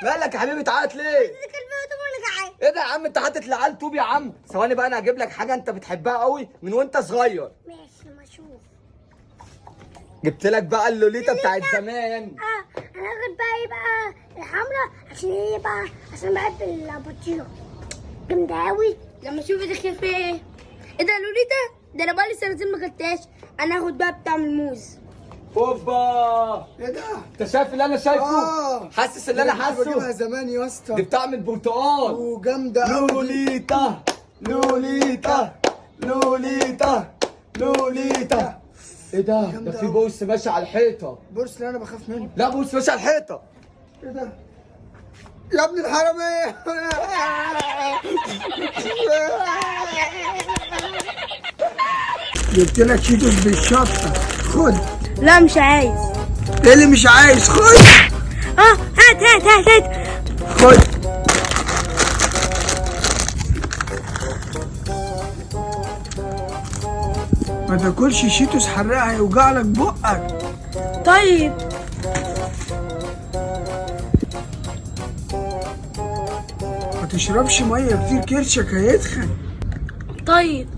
مالك يا حبيبي تعيط ليه؟ ايه ده يا عم انت حاطط لعيال طوب يا عم؟ ثواني بقى انا هجيب لك حاجه انت بتحبها قوي من وانت صغير. ماشي ما اشوف. جبت لك بقى اللوليتا بتاعت زمان. انا هاخد بقى ايه بقى الحمراء عشان ايه بقى عشان بحب البطيخه جامده قوي. لما اشوف داخل في ايه؟ ايه ده لوليتا؟ ده انا بقالي سنتين ما اكلتهاش. انا هاخد بقى بتاع الموز. اوبا ايه ده؟ انت شايف اللي انا شايفه؟ حاسس اللي انا كنت بجيبها حاسه؟ زمان يا دي اسطى بتاع من البرتقال. وجامده قوي. لوليتا لوليتا لوليتا لوليتا. ايه ده؟ ده في بوس ماشي على الحيطه. بورس اللي انا بخاف منه. لا بوس ماشي على الحيطه. ايه ده؟ يا ابن الحرامية. جبت لك شيتوس بالشطة، خد. لا مش عايز. ايه اللي مش عايز؟ خد هات هات هات هات. خد. ما تاكلش شيتوس حراق هيوجع لك بقك. طيب ما تشربش ميه كتير كرشك هيتخن. طيب